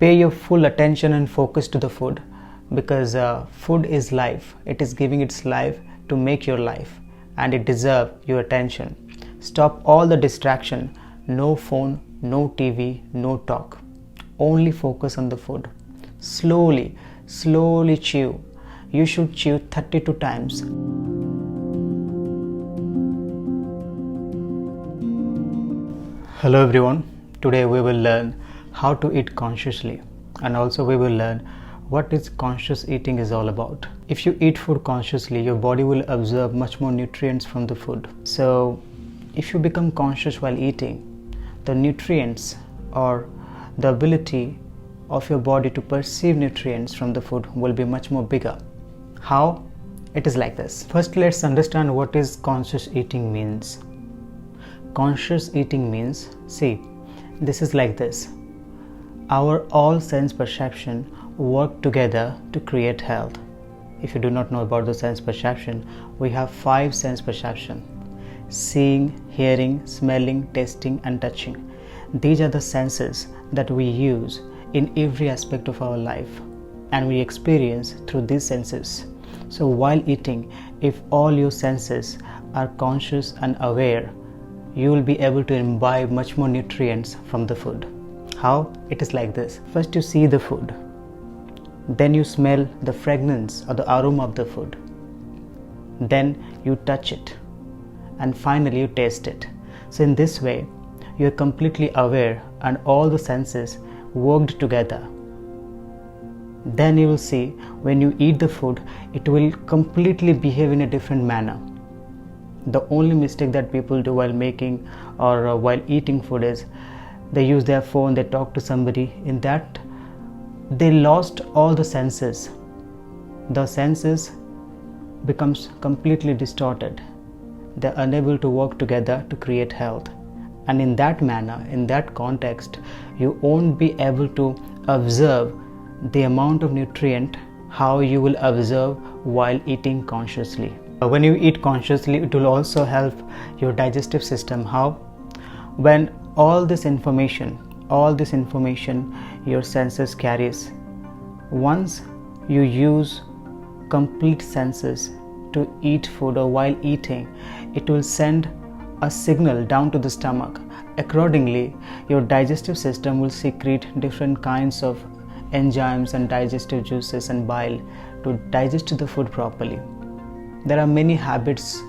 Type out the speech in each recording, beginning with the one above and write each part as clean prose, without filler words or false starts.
Pay your full attention and focus to the food, because food is life. It is giving its life to make your life, and it deserves your attention. Stop all the distraction. No phone, no TV, no talk. Only focus on the food. Slowly chew. You should chew 32 times. Hello everyone. Today we will learn how to eat consciously, and also we will learn what is conscious eating is all about. If you eat food consciously, your body will absorb much more nutrients from the food. So if you become conscious while eating, the nutrients or the ability of your body to perceive nutrients from the food will be much more bigger. How? It is like this. First, let's understand what is conscious eating means. Conscious eating means, see, this is like this. Our all sense perception work together to create health. If you do not know about the sense perception, we have 5 sense perception: seeing, hearing, smelling, tasting and touching. These are the senses that we use in every aspect of our life, and we experience through these senses. So while eating, if all your senses are conscious and aware, you will be able to imbibe much more nutrients from the food. How? It is like this. First you see the food, then you smell the fragrance or the aroma of the food, then you touch it, and finally you taste it. So in this way you are completely aware and all the senses worked together. Then you will see when you eat the food, it will completely behave in a different manner. The only mistake that people do while making or while eating food is they use their phone, they talk to somebody. In that, they lost all the senses. The senses becomes completely distorted. They're unable to work together to create health. And in that manner, in that context, you won't be able to observe the amount of nutrient how you will observe while eating consciously. When you eat consciously, it will also help your digestive system. How? When all this information your senses carries, once you use complete senses to eat food or while eating, it will send a signal down to the stomach. Accordingly, your digestive system will secrete different kinds of enzymes and digestive juices and bile to digest the food properly. There are many habits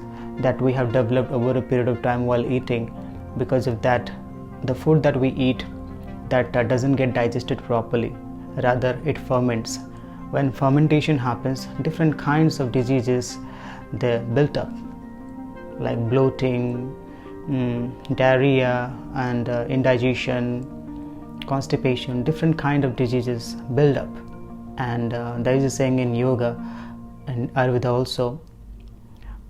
that we have developed over a period of time while eating. Because of that, the food that we eat that doesn't get digested properly, rather it ferments. When fermentation happens, different kinds of diseases they built up, like bloating, diarrhea and indigestion, constipation. Different kind of diseases build up. And there is a saying in yoga and Ayurveda also,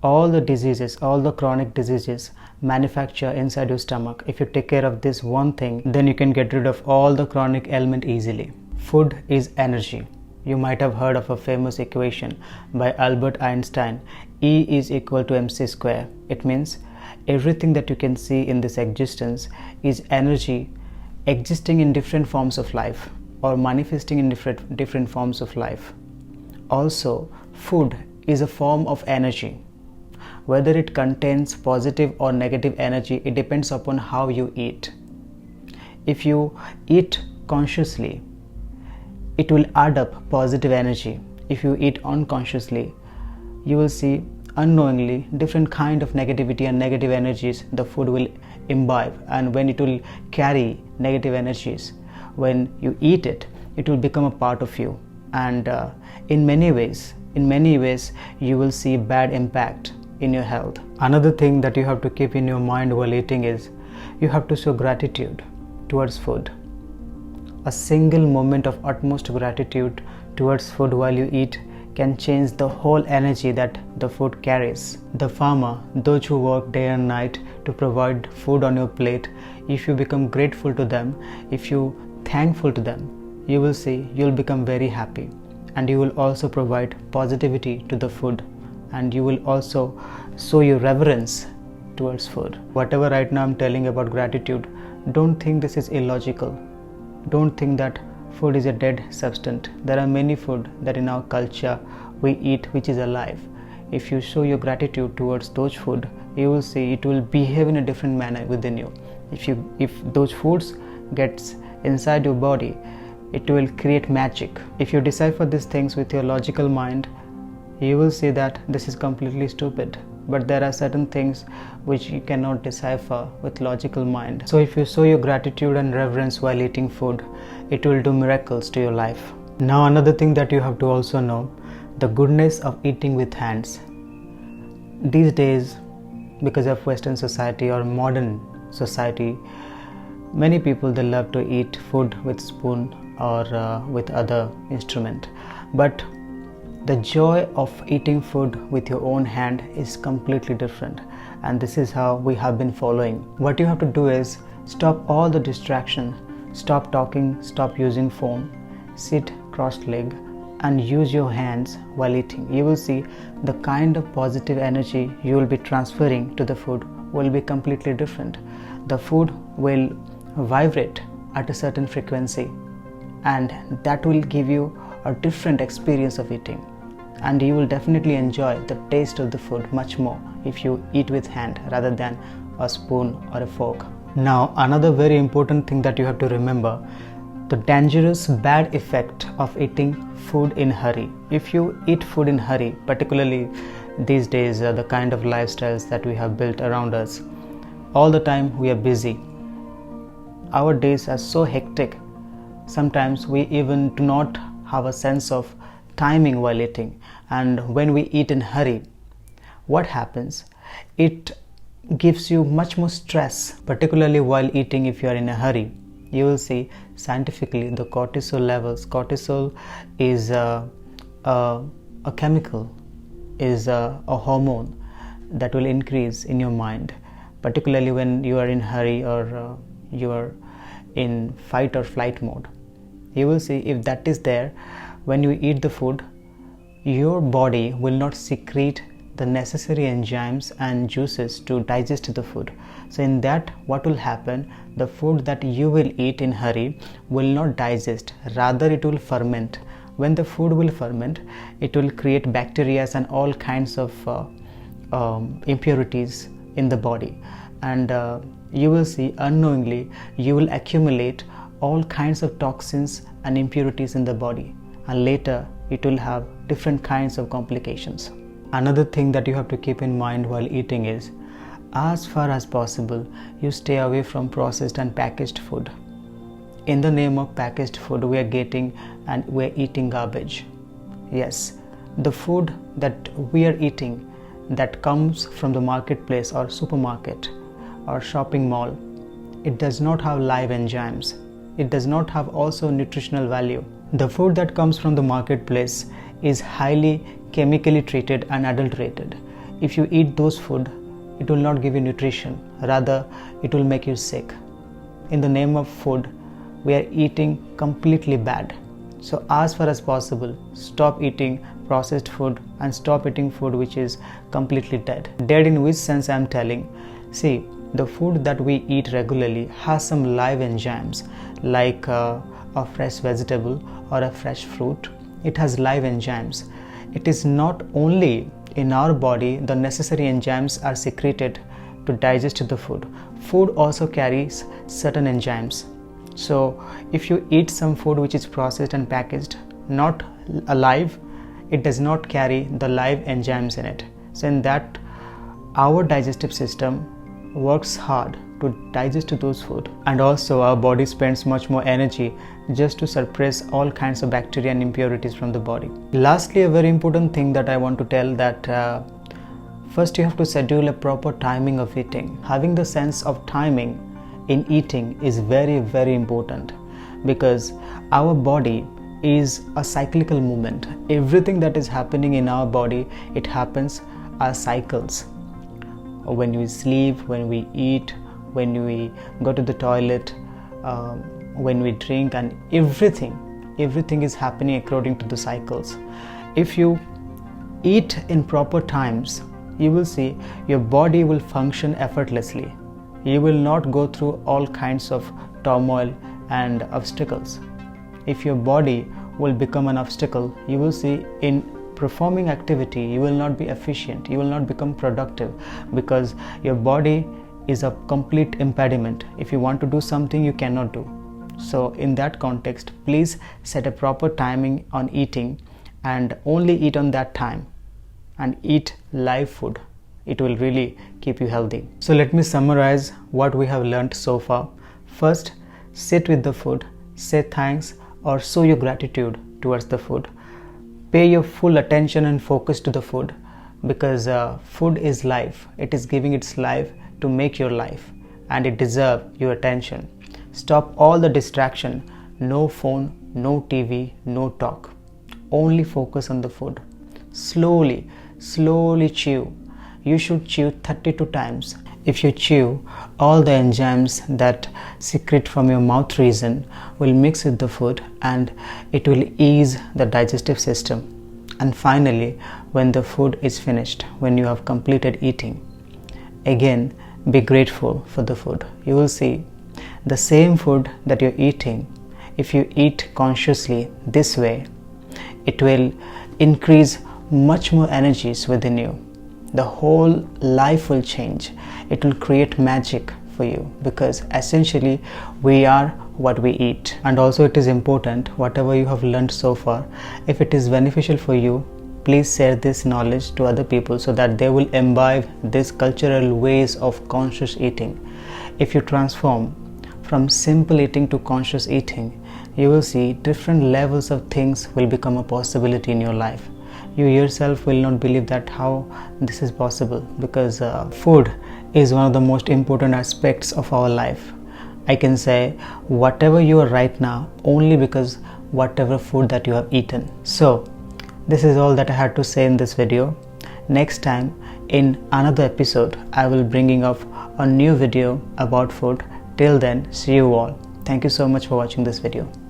all the diseases, all the chronic diseases manufacture inside your stomach. If you take care of this one thing, then you can get rid of all the chronic ailment easily. Food is energy. You might have heard of a famous equation by Albert Einstein, E is equal to mc square. It means everything that you can see in this existence is energy existing in different forms of life or manifesting in different forms of life. Also, food is a form of energy. Whether it contains positive or negative energy, it depends upon how you eat. If you eat consciously, it will add up positive energy. If you eat unconsciously, you will see unknowingly different kind of negativity and negative energies the food will imbibe. And when it will carry negative energies, when you eat it, it will become a part of you. And in many ways, you will see bad impact in your health. Another thing that you have to keep in your mind while eating is you have to show gratitude towards food. A single moment of utmost gratitude towards food while you eat can change the whole energy that the food carries. The farmer, those who work day and night to provide food on your plate, if you become grateful to them, if you thankful to them, you will see you'll become very happy, and you will also provide positivity to the food, and you will also show your reverence towards food. Whatever right now I'm telling about gratitude, don't think this is illogical. Don't think that food is a dead substance. There are many food that in our culture we eat which is alive. If you show your gratitude towards those food, you will see it will behave in a different manner within you. If those foods gets inside your body, it will create magic. If you decipher these things with your logical mind, you will see that this is completely stupid. But there are certain things which you cannot decipher with logical mind. So if you show your gratitude and reverence while eating food, it will do miracles to your life. Now another thing that you have to also know, the goodness of eating with hands. These days, because of Western society or modern society, many people they love to eat food with spoon or with other instrument. But the joy of eating food with your own hand is completely different, and this is how we have been following. What you have to do is stop all the distraction, stop talking, stop using phone, sit cross-legged and use your hands while eating. You will see the kind of positive energy you will be transferring to the food will be completely different. The food will vibrate at a certain frequency, and that will give you a different experience of eating, and you will definitely enjoy the taste of the food much more if you eat with hand rather than a spoon or a fork. Now another very important thing that you have to remember, the dangerous bad effect of eating food in hurry. If you eat food in hurry, particularly these days, the kind of lifestyles that we have built around us, all the time we are busy. Our days are so hectic. Sometimes we even do not have a sense of timing while eating, and when we eat in hurry, what happens? It gives you much more stress, particularly while eating. If you are in a hurry, you will see scientifically the cortisol levels. Cortisol is a chemical, is a hormone that will increase in your mind, particularly when you are in hurry or you are in fight or flight mode. You will see if that is there, when you eat the food, your body will not secrete the necessary enzymes and juices to digest the food. So in that, what will happen, the food that you will eat in hurry will not digest, rather it will ferment. When the food will ferment, it will create bacteria and all kinds of impurities in the body, and you will see unknowingly you will accumulate all kinds of toxins and impurities in the body, and later it will have different kinds of complications. Another thing that you have to keep in mind while eating is, as far as possible, you stay away from processed and packaged food. In the name of packaged food, we are getting and we are eating garbage. Yes, the food that we are eating that comes from the marketplace or supermarket or shopping mall, it does not have live enzymes. It does not have also nutritional value. The food that comes from the marketplace is highly chemically treated and adulterated. If you eat those food, it will not give you nutrition, rather it will make you sick. In the name of food, we are eating completely bad. So as far as possible, stop eating processed food and stop eating food which is completely dead. Dead in which sense I am telling? See, the food that we eat regularly has some live enzymes, like a fresh vegetable or a fresh fruit. It has live enzymes. It is not only in our body the necessary enzymes are secreted to digest the food. Food also carries certain enzymes. So if you eat some food which is processed and packaged, not alive, it does not carry the live enzymes in it. So in that, our digestive system works hard to digest those food, and also our body spends much more energy just to suppress all kinds of bacteria and impurities from the body. Lastly, a very important thing that I want to tell, that first you have to schedule a proper timing of eating. Having the sense of timing in eating is very, very important, because our body is a cyclical movement. Everything that is happening in our body, it happens as cycles. When we sleep, when we eat, when we go to the toilet, when we drink, and everything is happening according to the cycles. If you eat in proper times, you will see your body will function effortlessly. You will not go through all kinds of turmoil and obstacles. if your body will become an obstacle, you will see in performing activity you will not be efficient, you will not become productive, because your body is a complete impediment. If you want to do something, you cannot do. So in that context, please set a proper timing on eating and only eat on that time, and eat live food. It will really keep you healthy. So let me summarize what we have learned so far. First, sit with the food, say thanks or show your gratitude towards the food. Pay your full attention and focus to the food, because food is life. It is giving its life to make your life, and it deserves your attention. Stop all the distraction. No phone, no TV, no talk. Only focus on the food. Slowly chew. You should chew 32 times. If you chew, all the enzymes that secrete from your mouth region will mix with the food, and it will ease the digestive system. And finally, when the food is finished, when you have completed eating, again be grateful for the food. You will see the same food that you're eating, if you eat consciously this way, it will increase much more energies within you. The whole life will change. It will create magic for you, because essentially we are what we eat. And also it is important, whatever you have learned so far, if it is beneficial for you, please share this knowledge to other people so that they will imbibe these cultural ways of conscious eating. If you transform from simple eating to conscious eating, you will see different levels of things will become a possibility in your life. You yourself will not believe that how this is possible, because food is one of the most important aspects of our life. I can say whatever you are right now only because whatever food that you have eaten. So this is all that I had to say in this video. Next time in another episode I will bringing up a new video about food. Till then, see you all. Thank you so much for watching this video.